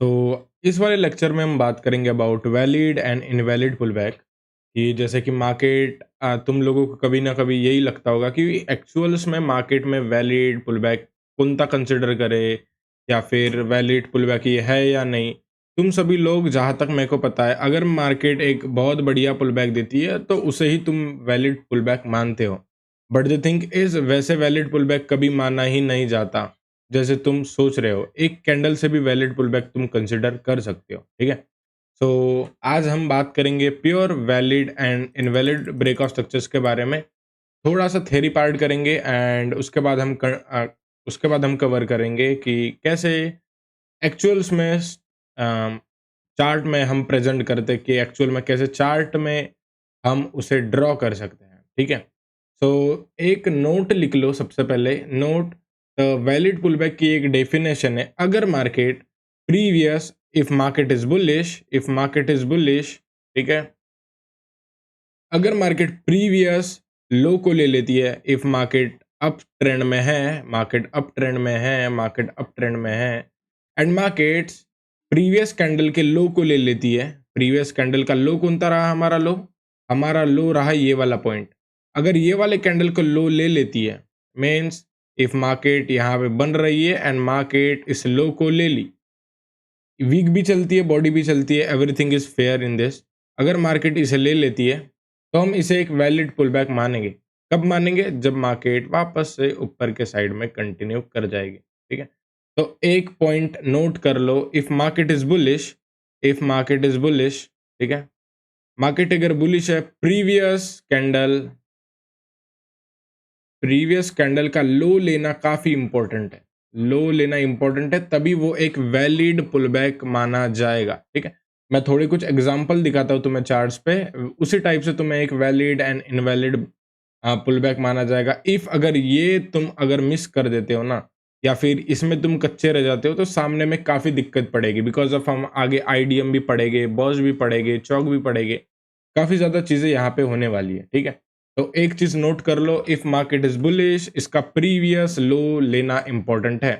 सो इस वाले लेक्चर में हम बात करेंगे about valid and invalid pullback कि जैसे कि मार्केट तुम लोगों को कभी ना कभी यही लगता होगा कि एक्चुअल्स में मार्केट में वैलिड पुलबैक कौन सा कंसिडर करे या फिर वैलिड पुलबैक ये है या नहीं। तुम सभी लोग जहाँ तक मेरे को पता है अगर मार्केट एक बहुत बढ़िया पुलबैक देती है तो उसे ही तुम वैलिड पुलबैक मानते हो। बट द थिंग इज वैसे वैलिड पुलबैक कभी माना ही नहीं जाता जैसे तुम सोच रहे हो। एक कैंडल से भी वैलिड पुलबैक तुम कंसिडर कर सकते हो, ठीक है। सो आज हम बात करेंगे pure valid and invalid breakout structures के बारे में। थोड़ा सा थ्योरी पार्ट करेंगे एंड उसके बाद हम कवर करेंगे कि कैसे एक्चुअल्स में चार्ट में हम प्रेजेंट करते कि एक्चुअल में कैसे चार्ट में हम उसे ड्रॉ कर सकते हैं, ठीक है। सो एक नोट लिख लो। सबसे पहले नोट वैलिड पुलबैक की एक डेफिनेशन है। अगर market previous if market is bullish, ठीक है। अगर मार्केट प्रीवियस लो को ले लेती है, इफ मार्केट अप ट्रेंड में है, मार्केट अप ट्रेंड में है, मार्केट अप ट्रेंड में है एंड मार्केट्स प्रीवियस कैंडल के लो को ले लेती है। प्रीवियस कैंडल का लो कौन सा रहा? हमारा लो रहा ये वाला पॉइंट। अगर ये वाले कैंडल को लो ले लेती है मीन्स इफ मार्केट यहाँ पे बन रही है एंड मार्केट इस लो को ले ली, वीक भी चलती है, बॉडी भी चलती है, everything is fair in this. अगर मार्केट इसे ले लेती है तो हम इसे एक वैलिड पुलबैक मानेंगे। कब मानेंगे? जब मार्केट वापस से ऊपर के साइड में कंटिन्यू कर जाएगी, ठीक है। तो एक पॉइंट नोट कर लो, इफ मार्केट इज बुलिश, ठीक है। मार्केट अगर बुलिश है, प्रीवियस कैंडल का लो लेना काफी इंपॉर्टेंट है। लो लेना इंपॉर्टेंट है, तभी वो एक वैलिड पुलबैक माना जाएगा, ठीक है। मैं थोड़े कुछ एग्जांपल दिखाता हूँ तुम्हें चार्ट्स पे, उसी टाइप से तुम्हें एक वैलिड एंड इनवैलिड पुलबैक माना जाएगा। इफ अगर ये तुम अगर मिस कर देते हो ना, या फिर इसमें तुम कच्चे रह जाते हो, तो सामने में काफी दिक्कत पड़ेगी। बिकॉज ऑफ हम आगे आईडीएम भी पढ़ेंगे, बॉस भी पढ़ेंगे, चौक भी पढ़ेंगे, काफी ज्यादा चीजें यहाँ पे होने वाली है, ठीक है। तो एक चीज नोट कर लो, इफ मार्केट इज बुलिश, इसका प्रीवियस लो लेना इंपॉर्टेंट है।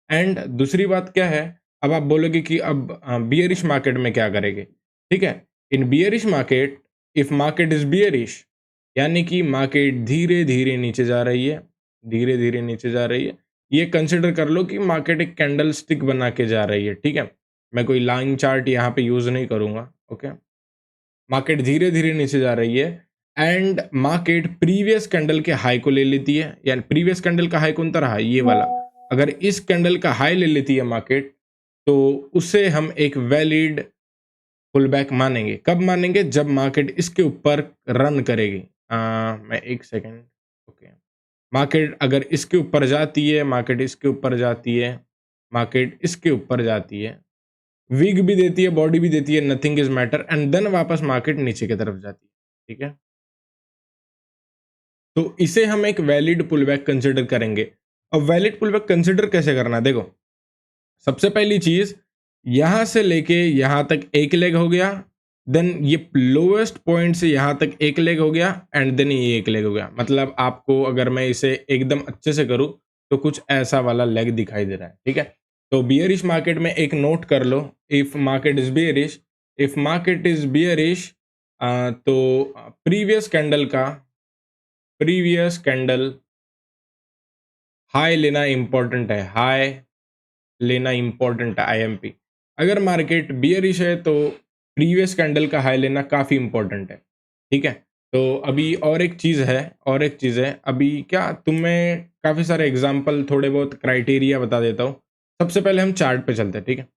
एंड दूसरी बात क्या है, अब आप बोलोगे कि अब बियरिश मार्केट में क्या करेंगे, ठीक है। In bearish market, if market is bearish, यानी कि मार्केट धीरे धीरे नीचे जा रही है, धीरे धीरे नीचे जा रही है, ये कंसिडर कर लो कि मार्केट एक कैंडल स्टिक बना के जा रही है, ठीक है। मैं कोई लाइन चार्ट यहाँ पे यूज नहीं करूंगा, ओके। मार्केट धीरे धीरे नीचे जा रही है एंड मार्केट प्रीवियस कैंडल के हाई को ले लेती है। यानी प्रीवियस कैंडल का हाई कौन सा रहा? ये वाला। अगर इस कैंडल का हाई ले लेती है मार्केट, तो उसे हम एक वैलिड पुलबैक मानेंगे। कब मानेंगे? जब मार्केट इसके ऊपर रन करेगी। मैं एक सेकेंड, ओके। मार्केट अगर इसके ऊपर जाती है, मार्केट इसके ऊपर जाती है, मार्केट इसके ऊपर जाती है, वीक भी देती है, बॉडी भी देती है, nothing is matter, and then वापस मार्केट नीचे की तरफ जाती है, ठीक है। तो इसे हम एक वैलिड पुलबैक कंसिडर करेंगे। अब वैलिड पुलबैक कंसिडर कैसे करना है? देखो, सबसे पहली चीज, यहां से लेके यहां तक एक लेग हो गया, देन ये लोएस्ट पॉइंट से यहां तक एक लेग हो गया एंड देन ये एक लेग हो गया। मतलब आपको अगर मैं इसे एकदम अच्छे से करूं तो कुछ ऐसा वाला लेग दिखाई दे रहा है, ठीक है। तो बियरिश मार्केट में एक नोट कर लो, if market is bearish, if market is bearish, तो प्रीवियस कैंडल हाई लेना इंपॉर्टेंट है, हाई लेना इंपॉर्टेंट है, आईएमपी। अगर मार्केट बियरिश है तो प्रीवियस कैंडल का हाई लेना काफी इंपॉर्टेंट है, ठीक है। तो अभी और एक चीज है अभी क्या तुम्हें काफी सारे एग्जांपल, थोड़े बहुत क्राइटेरिया बता देता हूँ। सबसे पहले हम चार्ट पे चलते हैं, ठीक है।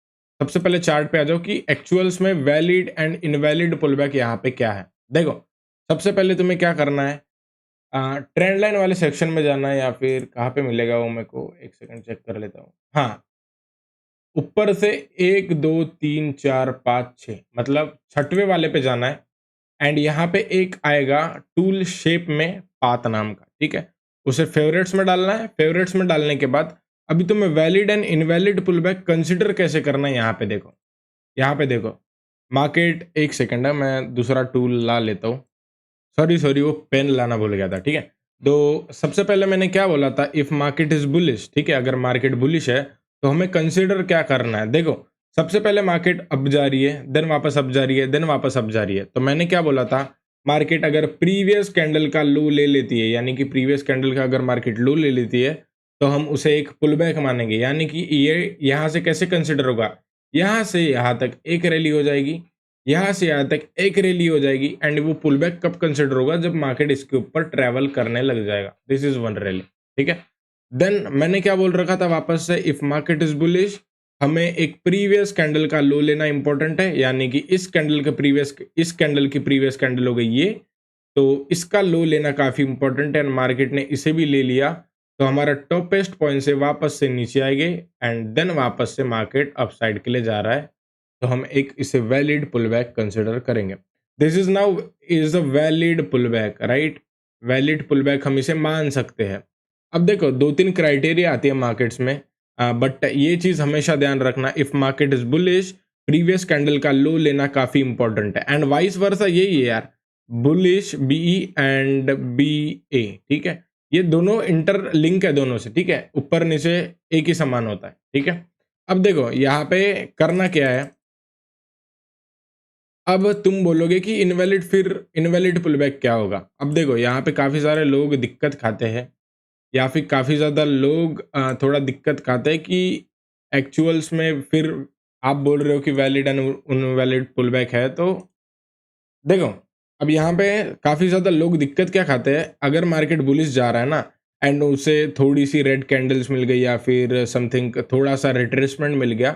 सबसे पहले चार्ट पे आ जाओ कि एक्चुअल्स में वैलिड एंड इनवैलिड पुलबैक यहाँ पे क्या है। देखो, सबसे पहले तुम्हें क्या करना है, ट्रेंड लाइन वाले सेक्शन में जाना है, या फिर कहाँ पे मिलेगा वो मेरे को एक सेकंड चेक कर लेता हूँ। हाँ, ऊपर से 1 2 3 4 5 6, मतलब छठवें वाले पे जाना है एंड यहाँ पे एक आएगा टूल शेप में पाथ नाम का, ठीक है। उसे फेवरेट्स में डालना है। फेवरेट्स में डालने के बाद अभी तुम्हें valid and invalid pullback consider कैसे करना है, यहाँ पे देखो। यहाँ पे देखो, मार्केट, एक सेकंड है, मैं दूसरा टूल ला लेता हूँ। सॉरी, वो पेन लाना भूल गया था, ठीक है। तो सबसे पहले मैंने क्या बोला था, इफ मार्केट इज बुलिश, ठीक है। अगर मार्केट बुलिश है तो हमें कंसिडर क्या करना है? देखो, सबसे पहले मार्केट अप जा रही है, देन वापस अप जा रही है, देन वापस अप जा रही है। तो मैंने क्या बोला था, मार्केट अगर प्रीवियस कैंडल का लो ले लेती है, यानी कि प्रीवियस कैंडल का अगर मार्केट लो ले लेती है, तो हम उसे एक पुल बैक मानेंगे। यानी कि ये यहाँ से कैसे कंसिडर होगा, यहाँ से यहाँ तक एक रैली हो जाएगी, यहाँ से यहाँ तक एक रैली हो जाएगी, एंड वो पुल बैक कब कंसिडर होगा, जब मार्केट इसके ऊपर ट्रेवल करने लग जाएगा। दिस इज वन रैली, ठीक है। देन मैंने क्या बोल रखा था वापस से, इफ मार्केट इज बुलिश, हमें एक प्रीवियस कैंडल का लो लेना इंपॉर्टेंट है। यानी कि इस कैंडल की प्रीवियस कैंडल हो गई ये, तो इसका लो लेना काफी इंपॉर्टेंट है। मार्केट ने इसे भी ले लिया, तो हमारा टॉपेस्ट पॉइंट से वापस से नीचे आएंगे, एंड देन वापस से मार्केट अपसाइड के लिए जा रहा है, तो हम एक इसे वैलिड पुल बैक कंसिडर करेंगे। This is now is a valid pull back, right. Valid pull back हम इसे मान सकते हैं। अब देखो, दो तीन क्राइटेरिया आती है मार्केट्स में, बट ये चीज हमेशा ध्यान रखना, if market is bullish, previous candle का लो लेना काफी इंपॉर्टेंट है, एंड वाइस वर्सा यही है यार, बुलिश बीई एंड बी ए, ठीक है। ये दोनों इंटरलिंक है दोनों से, ठीक है, ऊपर नीचे एक ही समान होता है, ठीक है। अब देखो यहाँ पे करना क्या है, अब तुम बोलोगे कि इनवैलिड, फिर इनवैलिड पुलबैक क्या होगा। अब देखो यहाँ पे काफी सारे लोग दिक्कत खाते हैं, या फिर काफी ज्यादा लोग थोड़ा दिक्कत खाते हैं कि एक्चुअल्स में फिर आप बोल रहे हो कि वैलिड एंड इनवैलिड पुलबैक है। तो देखो, अब यहाँ पे काफी ज्यादा लोग दिक्कत क्या खाते हैं, अगर मार्केट बुलिश जा रहा है ना, एंड उसे थोड़ी सी रेड कैंडल्स मिल गई या फिर समथिंग थोड़ा सा रिट्रेसमेंट मिल गया,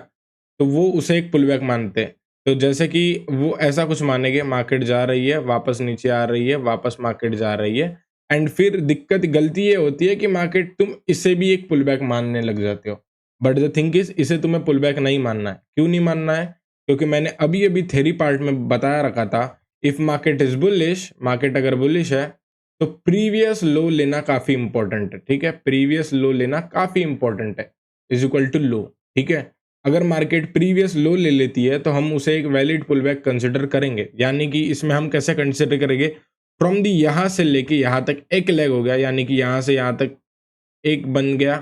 तो वो उसे एक पुलबैक मानते हैं। तो जैसे कि वो ऐसा कुछ मानेंगे, मार्केट जा रही है, वापस नीचे आ रही है, वापस मार्केट जा रही है, एंड फिर दिक्कत गलती ये होती है कि मार्केट तुम इसे भी एक पुलबैक मानने लग जाते हो। बट द थिंग इज, इसे तुम्हें पुलबैक नहीं मानना है। क्यों नहीं मानना है? क्योंकि मैंने अभी अभी थ्योरी पार्ट में बताया रखा था, if market is bullish, market अगर बुलिश है, तो प्रीवियस लो लेना काफी इंपॉर्टेंट है, ठीक है। प्रीवियस लो लेना काफी इंपॉर्टेंट है, इज इक्वल टू लो, ठीक है। अगर मार्केट प्रीवियस लो ले लेती है, तो हम उसे एक वैलिड पुलबैक कंसिडर करेंगे। यानी कि इसमें हम कैसे कंसिडर करेंगे, फ्रॉम दी यहां से लेके यहां तक एक लेग हो गया, यानी कि यहां से यहां तक एक बन गया,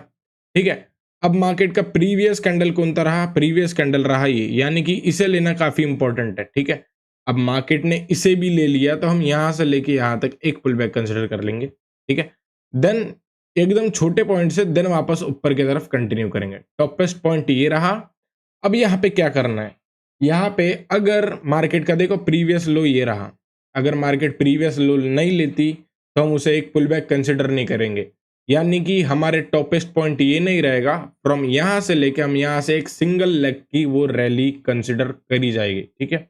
ठीक है। अब मार्केट का प्रीवियस कैंडल कौन सा रहा, प्रीवियस कैंडल रहा ये, यानी कि इसे लेना काफी इंपॉर्टेंट है, ठीक है। अब मार्केट ने इसे भी ले लिया, तो हम यहां से लेके यहां तक एक पुल बैक कंसिडर कर लेंगे, ठीक है। देन एकदम छोटे पॉइंट से देन वापस ऊपर की तरफ कंटिन्यू करेंगे। टॉपेस्ट पॉइंट ये रहा। अब यहाँ पे क्या करना है, यहाँ पे अगर मार्केट का देखो प्रीवियस लो ये रहा, अगर मार्केट प्रीवियस लो नहीं लेती, तो हम उसे एक पुल बैक कंसिडर नहीं करेंगे। यानी कि हमारे टॉपेस्ट पॉइंट ये नहीं रहेगा, फ्रॉम यहां से लेके हम यहां से एक सिंगल लेग की वो रैली कंसिडर करी जाएगी, ठीक है।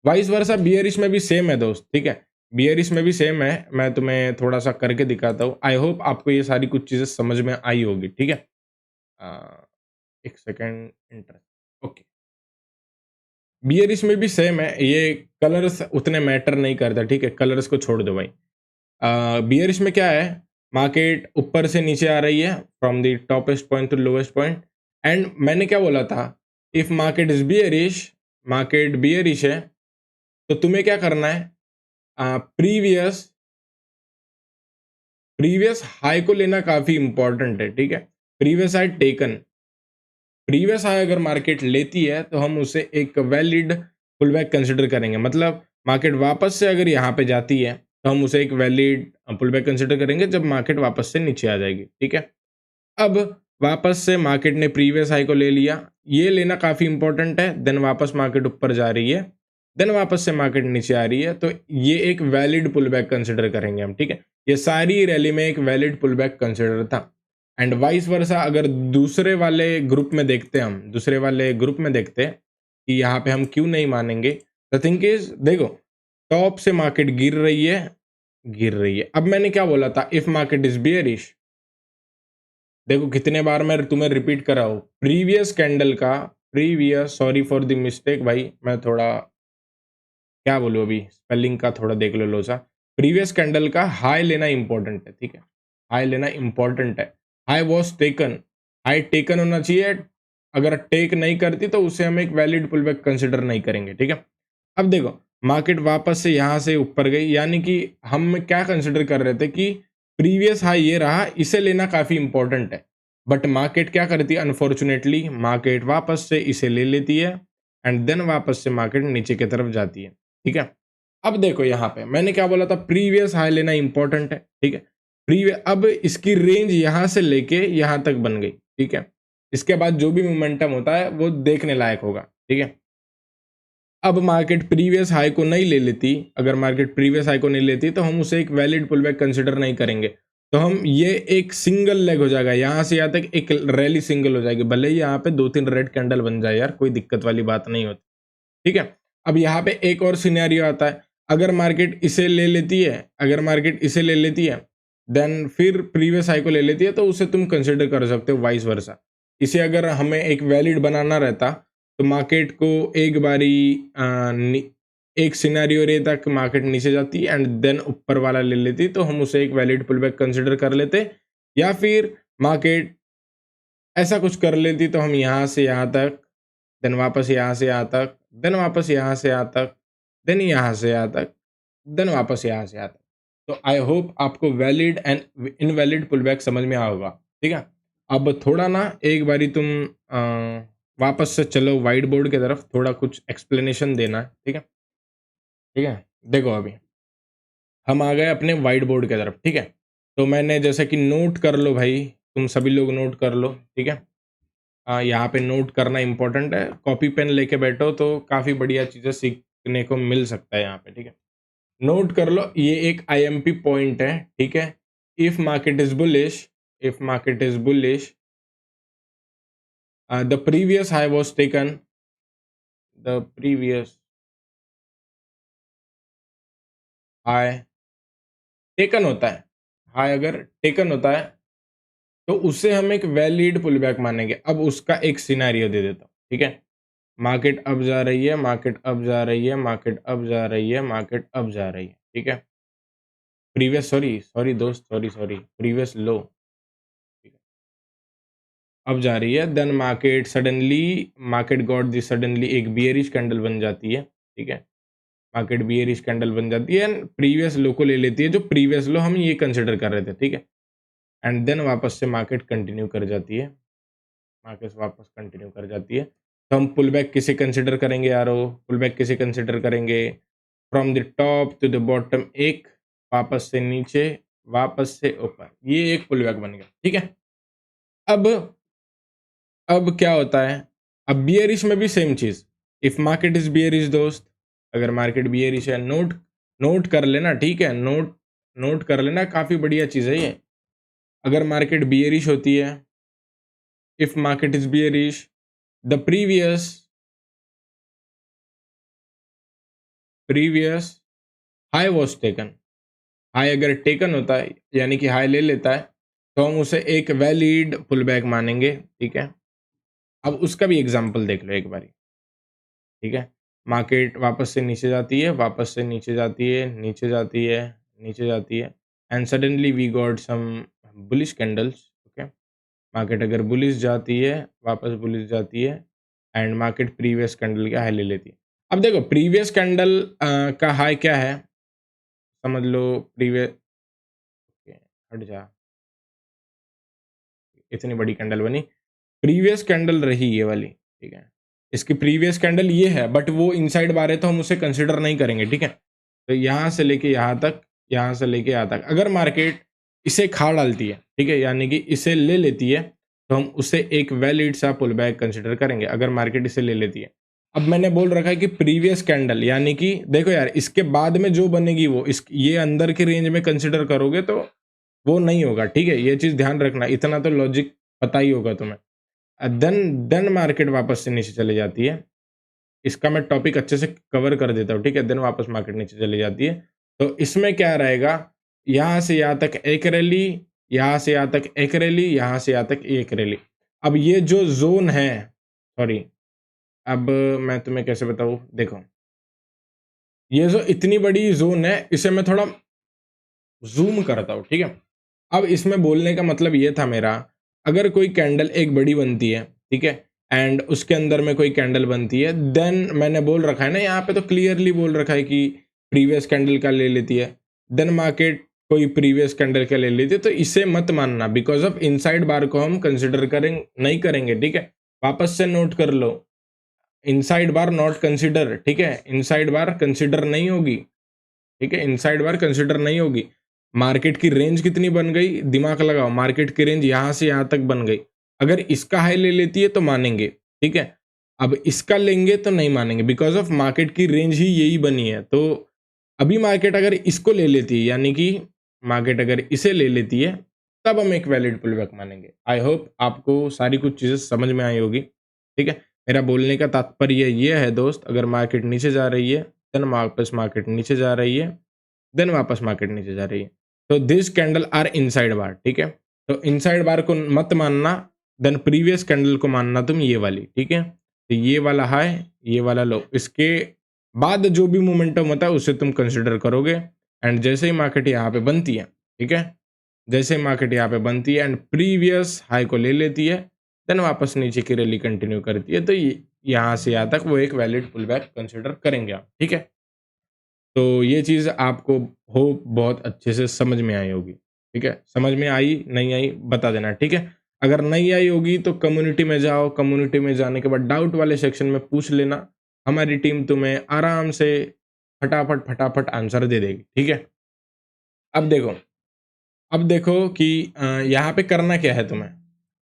वाइस वर्सा बियरिश में भी सेम है दोस्त, ठीक है। बियरिश में भी सेम है, मैं तुम्हें थोड़ा सा करके दिखाता हूँ। आई होप आपको ये सारी कुछ चीजें समझ में आई होगी, ठीक है। एक सेकेंड, इंटर, ओके। बियरिश में भी सेम है, ये कलर्स उतने मैटर नहीं करता, ठीक है, कलर्स को छोड़ दो भाई। बियरिश में क्या है, मार्केट ऊपर से नीचे आ रही है, from the toppest point two lowest point, and मैंने क्या बोला था, if market is bearish, market bearish है, तो तुम्हें क्या करना है, प्रीवियस प्रीवियस हाई को लेना काफी इंपॉर्टेंट है, ठीक है। Previous high taken, previous high अगर मार्केट लेती है, तो हम उसे एक वैलिड पुलबैक कंसिडर करेंगे। मतलब मार्केट वापस से अगर यहाँ पे जाती है, तो हम उसे एक वैलिड पुलबैक कंसिडर करेंगे जब मार्केट वापस से नीचे आ जाएगी, ठीक है। अब वापस से मार्केट ने प्रीवियस हाई को ले लिया, ये लेना काफी इंपॉर्टेंट है। देन वापस मार्केट ऊपर जा रही है, देन वापस से मार्केट नीचे आ रही है, तो ये एक वैलिड पुलबैक कंसिडर करेंगे हम, ठीक है। ये सारी रैली में एक वैलिड पुलबैक कंसिडर था। एंड वाइस वर्सा अगर दूसरे वाले ग्रुप में देखते हैं, हम दूसरे वाले ग्रुप में देखते हैं कि यहाँ पे हम क्यों नहीं मानेंगे। द थिंग इज, देखो, टॉप से मार्केट गिर रही है। अब मैंने क्या बोला था, इफ मार्केट इज बियरिश, देखो कितने बार मैं तुम्हें रिपीट कर रहा हूँ, प्रीवियस कैंडल का, previous, sorry for the mistake भाई, मैं थोड़ा क्या बोलूँ, अभी स्पेलिंग का थोड़ा देख लो लोसा। प्रीवियस कैंडल का हाई लेना इंपॉर्टेंट है, ठीक है, हाई लेना इंपॉर्टेंट है। High was taken, high taken होना चाहिए। अगर टेक नहीं करती, तो उसे हम एक वैलिड पुलबैक कंसिडर नहीं करेंगे, ठीक है। अब देखो, मार्केट वापस से यहाँ से ऊपर गई, यानी कि हम क्या कंसिडर कर रहे थे कि प्रीवियस हाई ये रहा, इसे लेना काफी इंपॉर्टेंट है। बट मार्केट क्या करती है, अनफॉर्चुनेटली मार्केट वापस से इसे ले लेती है एंड देन वापस से मार्केट नीचे की तरफ जाती है, ठीक है। अब देखो यहाँ पे मैंने क्या बोला था, प्रीवियस हाई लेना इंपॉर्टेंट है, ठीक है। प्रीवियस, अब इसकी रेंज यहाँ से लेके यहाँ तक बन गई, ठीक है। इसके बाद जो भी मोमेंटम होता है वो देखने लायक होगा, ठीक है। अब मार्केट प्रीवियस हाई को नहीं ले लेती, अगर मार्केट प्रीवियस हाई को नहीं लेती तो हम उसे एक वैलिड पुल बैक कंसिडर नहीं करेंगे। तो हम ये एक सिंगल लेग हो जाएगा, यहाँ से यहाँ तक एक रैली सिंगल हो जाएगी, भले ही यहाँ पे 2-3 रेड कैंडल बन जाए यार, कोई दिक्कत वाली बात नहीं होती, ठीक है। अब यहाँ पे एक और सिनेरियो आता है, अगर मार्केट इसे ले लेती है, अगर मार्केट इसे ले लेती है देन फिर प्रीवियस हाई को ले लेती है, तो उसे तुम कंसिडर कर सकते हो वाइस वर्सा। इसे अगर हमें एक वैलिड बनाना रहता तो मार्केट को एक बारी एक सिनेरियो रहता कि मार्केट नीचे जाती एंड देन ऊपर वाला ले लेती, तो हम उसे एक वैलिड पुल बैक कंसिडर कर लेते, या फिर मार्केट ऐसा कुछ कर लेती तो हम यहाँ से यहाँ तक, देन वापस यहाँ से यहाँ तक, देन वापस यहाँ से यहाँ तक, देन यहाँ से यहाँ तक, देन वापस यहाँ से यहाँ तक। तो आई होप आपको वैलिड एंड इनवैलिड पुलबैक समझ में आया होगा, ठीक है। अब थोड़ा ना एक बारी तुम वापस से चलो व्हाइट बोर्ड की तरफ, थोड़ा कुछ एक्सप्लेनेशन देना है, ठीक है। ठीक है, देखो अभी हम आ गए अपने व्हाइट बोर्ड की तरफ, ठीक है। तो मैंने जैसे कि नोट कर लो भाई, तुम सभी लोग नोट कर लो, ठीक है। यहाँ पे नोट करना इम्पोर्टेंट है, कॉपी पेन लेके बैठो तो काफ़ी बढ़िया चीज़ें सीखने को मिल सकता है यहाँ पे, ठीक है। नोट कर लो, ये एक आईएमपी पॉइंट है, ठीक है। If market is bullish, if market is bullish, the previous high was taken, the previous high taken होता है, हाई अगर टेकन होता है तो उससे हम एक वैलिड पुल बैक मानेंगे। अब उसका एक सिनेरियो दे देता हूँ, ठीक है। मार्केट अब जा रही है, मार्केट अब जा रही है, मार्केट अब जा रही है, मार्केट अब जा रही है, ठीक है। प्रीवियस सॉरी सॉरी दोस्त, सॉरी सॉरी, प्रीवियस लो, ठीक है, अब जा रही है, then market suddenly, market got the suddenly एक बियरिश कैंडल बन जाती है, ठीक है। मार्केट बियरिश कैंडल बन जाती है एंड प्रीवियस लो को ले लेती है, जो प्रीवियस लो हम ये कंसिडर कर रहे थे, ठीक है। एंड देन वापस से मार्केट कंटिन्यू कर जाती है, मार्केट वापस कंटिन्यू कर जाती है। तो हम पुल बैक किसे कंसिडर करेंगे यारो, पुल बैक किसे कंसिडर करेंगे, from the top to the bottom, एक वापस से नीचे, वापस से ऊपर, ये एक पुल बैक बन गया, ठीक है। अब अब क्या होता है, अब बियरिश में भी सेम चीज, इफ मार्केट इज बियरिश दोस्त, अगर मार्केट बियरिश है, नोट नोट कर लेना, ठीक है, नोट नोट कर लेना, काफी बढ़िया चीज है ये। अगर मार्केट बियरिश होती है, if market is bearish, the previous high was taken, high अगर टेकन होता है यानी कि हाई ले लेता है, तो हम उसे एक वैलिड पुल बैक मानेंगे, ठीक है। अब उसका भी एग्जांपल देख लो एक बारी, ठीक है। मार्केट वापस से नीचे जाती है, वापस से नीचे जाती है, नीचे जाती है, नीचे जाती है and suddenly we got some bullish candles, okay. Market अगर बुलिश जाती है, वापस बुलिश जाती है एंड मार्केट प्रीवियस कैंडल का हाई ले लेती है। अब देखो प्रीवियस कैंडल का हाई क्या है, समझ लो प्रीवियस, हट जा, इतनी बड़ी कैंडल बनी, प्रीवियस कैंडल रही ये वाली, ठीक है। इसकी प्रीवियस कैंडल ये है, बट वो इनसाइड बार है तो हम उसे कंसिडर नहीं करेंगे, ठीक है। तो यहाँ से लेके यहाँ तक, यहाँ से लेके यहाँ तक, अगर मार्केट इसे खा डालती है, ठीक है, यानी कि इसे ले लेती है, तो हम उसे एक वैलिड सा पुल बैक कंसिडर करेंगे, अगर मार्केट इसे ले लेती है। अब मैंने बोल रखा है कि प्रीवियस कैंडल, यानी कि देखो यार, इसके बाद में जो बनेगी वो इस ये अंदर के रेंज में कंसिडर करोगे तो वो नहीं होगा, ठीक है। ये चीज़ ध्यान रखना, इतना तो लॉजिक पता ही होगा तुम्हें। देन मार्केट वापस से नीचे चली जाती है। इसका मैं टॉपिक अच्छे से कवर कर देता हूँ, ठीक है। देन वापस मार्केट नीचे चली जाती है। तो इसमें क्या रहेगा, यहाँ से यहाँ तक एक रैली, यहाँ से यहाँ तक एक रैली, यहाँ से यहाँ तक एक रैली। अब ये जो ज़ोन है, सॉरी, अब मैं तुम्हें कैसे बताऊँ, देखो, ये जो इतनी बड़ी ज़ोन है, इसे मैं थोड़ा ज़ूम करता हूँ, ठीक है। अब इसमें बोलने का मतलब ये था मेरा, अगर कोई कैंडल एक बड़ी बनती है, ठीक है, एंड उसके अंदर में कोई कैंडल बनती है, देन मैंने बोल रखा है ना, यहाँ पे तो क्लियरली बोल रखा है कि प्रीवियस कैंडल का ले लेती है, देन मार्केट कोई प्रीवियस कैंडल का ले ली थी, तो इसे मत मानना, बिकॉज ऑफ इनसाइड बार को हम कंसिडर नहीं करेंगे, ठीक है। वापस से नोट कर लो, इनसाइड बार नॉट कंसिडर, ठीक है, इनसाइड बार कंसिडर नहीं होगी, ठीक है, इनसाइड बार कंसिडर नहीं होगी। मार्केट की रेंज कितनी बन गई, दिमाग लगाओ, मार्केट की रेंज यहां से यहां तक बन गई। अगर इसका हाई ले लेती है तो मानेंगे, ठीक है। अब इसका लेंगे तो नहीं मानेंगे, बिकॉज ऑफ मार्केट की रेंज ही यही बनी है। तो अभी मार्केट अगर इसको ले लेती है, यानी कि मार्केट अगर इसे ले लेती है, तब हम एक वैलिड पुल बैक मानेंगे। आई होप आपको सारी कुछ चीजें समझ में आई होगी, ठीक है। मेरा बोलने का तात्पर्य ये है दोस्त, अगर मार्केट नीचे जा रही है, देन वापस मार्केट नीचे जा रही है, देन वापस मार्केट नीचे जा रही है, तो दिस कैंडल आर इनसाइड बार, ठीक है। तो इनसाइड बार को मत मानना, देन प्रीवियस कैंडल को मानना तुम ये वाली, ठीक है। तो ये वाला हाई, ये वाला लो, इसके बाद जो भी मोमेंटम होता है उसे तुम कंसिडर करोगे। एंड जैसे ही मार्केट यहाँ पे बनती है, ठीक है, जैसे ही मार्केट यहाँ पे बनती है एंड प्रीवियस हाई को ले लेती है, देन वापस नीचे की रैली कंटिन्यू करती है, तो यहाँ से यहाँ तक वो एक वैलिड पुल बैक कंसिडर करेंगे आप, ठीक है। तो ये चीज़ आपको होप बहुत अच्छे से समझ में आई होगी, ठीक है? समझ में आई, नहीं आई बता देना, ठीक है? अगर नहीं आई होगी तो कम्युनिटी में जाओ, कम्युनिटी में जाने के बाद डाउट वाले सेक्शन में पूछ लेना, हमारी टीम तुम्हें आराम से फटाफट आंसर दे देगी, ठीक है? अब देखो अब देखो कि यहाँ पे करना क्या है तुम्हें?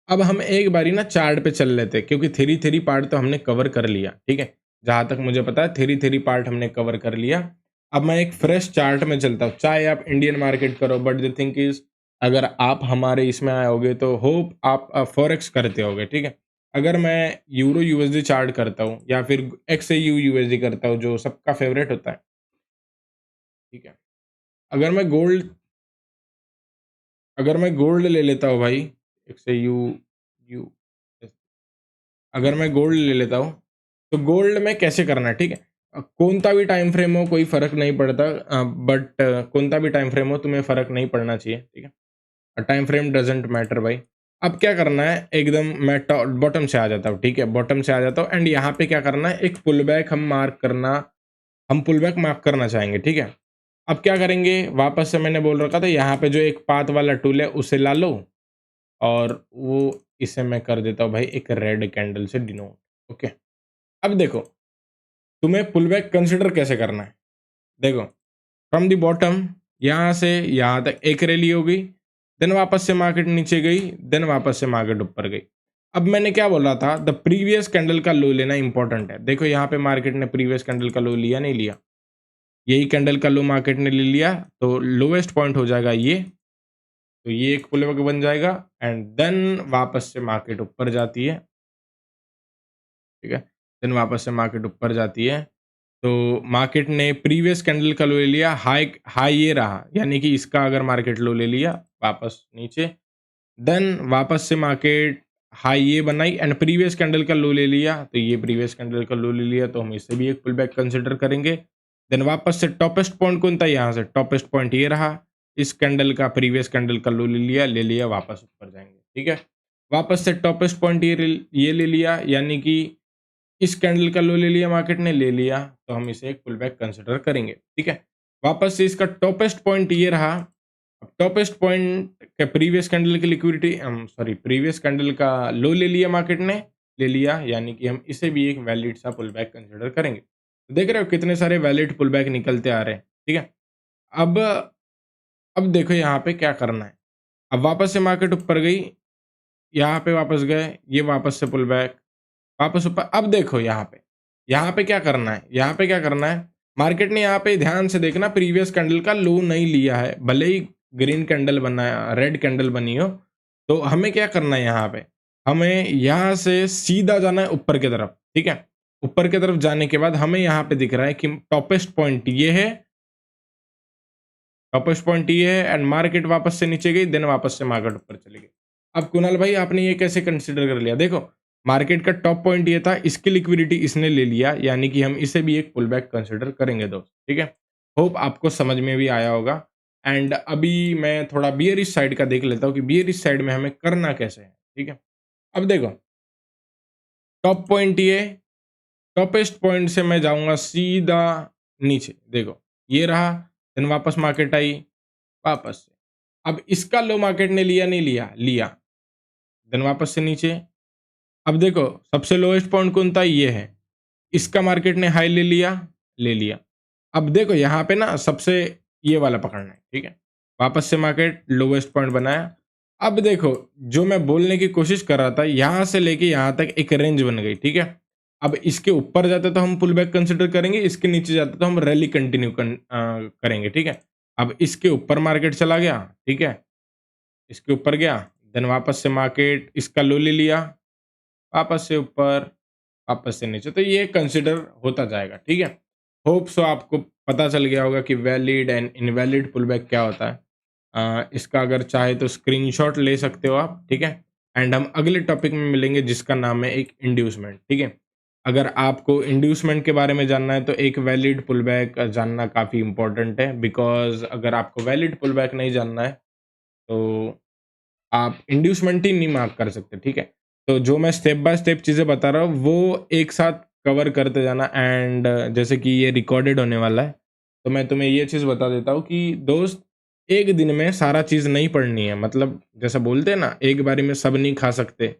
अब हम एक बारी ना चार्ट पे चल लेते हैं, क्योंकि थ्योरी पार्ट तो हमने कवर कर लिया, ठीक है? जहाँ तक मुझे पता है थ्योरी पार्ट हमने कवर कर लिया। अब मैं एक फ्रेश चार्ट में चलता हूँ, चाहे आप इंडियन मार्केट करो, बट द थिंग इज़ अगर आप हमारे इसमें आए होगे तो होप आप फॉरेक्स करते होगे, ठीक है? अगर मैं यूरो यूएसडी चार्ट करता हूँ या फिर एक्सएयू यूएसडी करता हूँ, जो सबका फेवरेट होता है, ठीक है? अगर मैं गोल्ड अगर मैं गोल्ड ले लेता हूँ भाई, एक्सएयू यू अगर मैं गोल्ड ले लेता हूँ, तो गोल्ड में कैसे करना है, ठीक है? कोणता भी टाइम फ्रेम हो कोई फ़र्क नहीं पड़ता, बट कोणता भी टाइम फ्रेम हो तुम्हें फ़र्क नहीं पड़ना चाहिए, ठीक है? टाइम फ्रेम डज़न्ट मैटर भाई। अब क्या करना है, एकदम मैं टॉ बॉटम से आ जाता हूँ, ठीक है? बॉटम से आ जाता हूँ एंड यहाँ पे क्या करना है, एक पुल बैक हम पुल बैक मार्क करना चाहेंगे, ठीक है? अब क्या करेंगे, वापस से मैंने बोल रखा था यहाँ पे जो एक पाथ वाला टूल है उसे ला लो, और वो इसे मैं कर देता हूँ भाई एक रेड कैंडल से डिनोट, ओके। अब देखो, तुम्हें पुल बैक कंसिडर कैसे करना है, देखो, फ्रॉम द बॉटम यहाँ से यहाँ तक एक रैली हो गई, देन वापस से मार्केट नीचे गई, देन वापस से मार्केट ऊपर गई। अब मैंने क्या बोला था, द प्रीवियस कैंडल का लो लेना इंपॉर्टेंट है। देखो यहाँ पे मार्केट ने प्रीवियस कैंडल का लो लिया नहीं लिया, यही कैंडल का लो मार्केट ने ले लिया, तो लोवेस्ट पॉइंट हो जाएगा ये, तो ये एक पुल बैक बन जाएगा एंड देन वापस से मार्केट ऊपर जाती है, ठीक है? देन वापस से मार्केट ऊपर जाती है, तो मार्केट ने प्रीवियस कैंडल का लो ले लिया, हाई हाई ये रहा, यानी कि इसका अगर मार्केट लो ले लिया, वापस नीचे, देन वापस से मार्केट हाई ये बनाई एंड प्रीवियस कैंडल का लो ले लिया, तो ये प्रीवियस कैंडल का लो ले लिया, तो हम इसे भी एक पुल बैक कंसिडर करेंगे। देन वापस से टॉपेस्ट पॉइंट कौन था, यहाँ से टॉपेस्ट पॉइंट ये रहा, इस कैंडल का प्रीवियस कैंडल का लो ले लिया, वापस ऊपर जाएंगे, ठीक है। वापस से टॉपेस्ट पॉइंट ये ले लिया, यानी कि इस कैंडल का लो ले लिया, मार्केट ने ले लिया, तो हम इसे एक पुल बैक कंसिडर करेंगे, ठीक है। वापस से इसका टॉपेस्ट पॉइंट ये रहा, अब टॉपेस्ट पॉइंट के प्रीवियस कैंडल की लिक्विडिटी सॉरी प्रीवियस कैंडल का लो ले लिया, मार्केट ने ले लिया, यानी कि हम इसे भी एक वैलिड सा पुल बैक कंसिडर करेंगे। तो देख रहे हो कितने सारे वैलिड पुल बैक निकलते आ रहे हैं, ठीक है। अब अब देखो यहाँ पे क्या करना है, अब वापस से मार्केट ऊपर गई, यहाँ पे वापस गए, ये वापस से पुल बैक, वापस ऊपर। अब देखो यहाँ पे क्या करना है, यहाँ पे क्या करना है, मार्केट ने यहाँ पे ध्यान से देखना प्रीवियस कैंडल का लो नहीं लिया है, भले ही ग्रीन कैंडल बना रेड कैंडल बनी हो, तो हमें क्या करना है, यहाँ पे हमें यहाँ से सीधा जाना है ऊपर की तरफ, ठीक है। ऊपर की तरफ जाने के बाद हमें यहाँ पे दिख रहा है कि टॉपेस्ट पॉइंट ये है, टॉपेस्ट पॉइंट ये है एंड मार्केट वापस से नीचे गई, देन वापस से मार्केट ऊपर चली गई। अब कुणाल भाई आपने ये कैसे कंसिडर कर लिया, देखो मार्केट का टॉप पॉइंट ये था, इसकी लिक्विडिटी इसने ले लिया, यानी कि हम इसे भी एक पुल बैक कंसिडर करेंगे दोस्त, ठीक है। होप आपको समझ में भी आया होगा। एंड अभी मैं थोड़ा बियरिश साइड का देख लेता हूँ कि बियरिश साइड में हमें करना कैसे है, ठीक है। अब देखो टॉप पॉइंट ये, टॉपेस्ट पॉइंट से मैं जाऊंगा सीधा नीचे, देखो ये रहा, देन वापस मार्केट आई, वापस से। अब इसका लो मार्केट ने लिया, नहीं लिया? लिया। देन वापस से नीचे। अब देखो सबसे लोएस्ट पॉइंट कौन था? ये है। इसका मार्केट ने हाई ले लिया, ले लिया। अब देखो यहाँ पे ना सबसे ये वाला पकड़ना है, ठीक है? वापस से मार्केट लोएस्ट पॉइंट बनाया। अब देखो जो मैं बोलने की कोशिश कर रहा था, यहाँ से लेके यहाँ तक एक रेंज बन गई, ठीक है? अब इसके ऊपर जाते तो हम पुल बैक कंसिडर करेंगे, इसके नीचे जाते तो हम रैली कंटिन्यू करेंगे, ठीक है? अब इसके ऊपर मार्केट चला गया, ठीक है? इसके ऊपर गया, देन वापस से मार्केट इसका लो ले लिया, वापस से ऊपर, वापस से नीचे, तो ये कंसिडर होता जाएगा, ठीक है? होप सो आपको पता चल गया होगा कि वैलिड एंड इनवैलिड पुलबैक क्या होता है। इसका अगर चाहे तो स्क्रीनशॉट ले सकते हो आप, ठीक है? एंड हम अगले टॉपिक में मिलेंगे जिसका नाम है एक इंड्यूसमेंट, ठीक है? अगर आपको इंड्यूसमेंट के बारे में जानना है तो एक वैलिड पुलबैक जानना काफ़ी इंपॉर्टेंट है, बिकॉज़ अगर आपको वैलिड पुलबैक नहीं जानना है तो आप इंड्यूसमेंट ही नहीं मार्क कर सकते, ठीक है? तो जो मैं स्टेप बाय स्टेप चीज़ें बता रहा हूँ, वो एक साथ कवर करते जाना। एंड जैसे कि ये रिकॉर्डेड होने वाला है, तो मैं तुम्हें ये चीज़ बता देता हूँ कि दोस्त, एक दिन में सारा चीज़ नहीं पढ़नी है। मतलब जैसा बोलते हैं ना, एक बारी में सब नहीं खा सकते,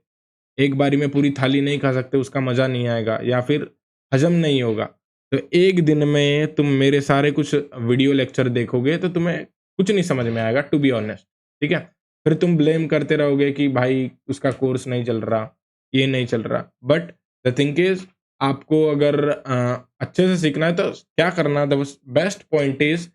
एक बारी में पूरी थाली नहीं खा सकते, उसका मज़ा नहीं आएगा या फिर हज़म नहीं होगा। तो एक दिन में तुम मेरे सारे कुछ वीडियो लेक्चर देखोगे, तो तुम्हें कुछ नहीं समझ में आएगा, टू बी ऑनेस्ट, ठीक है? फिर तुम ब्लेम करते रहोगे कि भाई उसका कोर्स नहीं चल रहा, ये नहीं चल रहा। बट द थिंग इज़, आपको अगर अच्छे से सीखना है तो क्या करना, द बेस्ट पॉइंट इज़,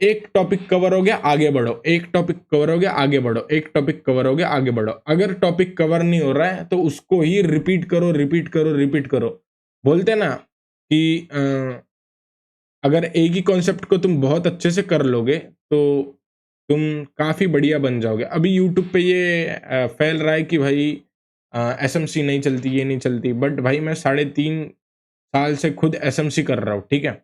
एक टॉपिक कवर हो गया, आगे बढ़ो, एक टॉपिक कवर हो गया, आगे बढ़ो, एक टॉपिक कवर हो गया, आगे बढ़ो। अगर टॉपिक कवर नहीं हो रहा है तो उसको ही रिपीट करो, रिपीट करो, रिपीट करो। बोलते हैं ना कि अगर एक ही कॉन्सेप्ट को तुम बहुत अच्छे से कर लोगे तो तुम काफ़ी बढ़िया बन जाओगे। अभी यूट्यूब पे ये फैल रहा है कि भाई एसएमसी नहीं चलती, ये नहीं चलती, बट भाई मैं 3.5 साल से खुद एसएमसी कर रहा हूँ, ठीक है?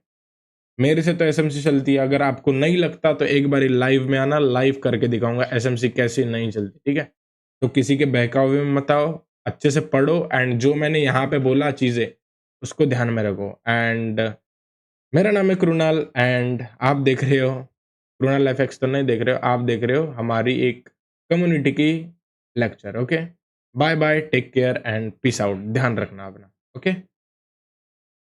मेरे से तो एसएमसी चलती है। अगर आपको नहीं लगता तो एक बारी लाइव में आना, लाइव करके दिखाऊँगा एसएमसी कैसे नहीं चलती, ठीक है? तो किसी के बहकावे में मत आओ, अच्छे से पढ़ो एंड जो मैंने यहाँ पे बोला चीज़ें, उसको ध्यान में रखो। एंड मेरा नाम है कृणाल एंड आप देख रहे हो कृणाल एफएक्स, तो नहीं देख रहे हो, आप देख रहे हो हमारी एक कम्युनिटी की lecture, okay? Bye bye, take care and peace out. ध्यान रखना अपना, ओके?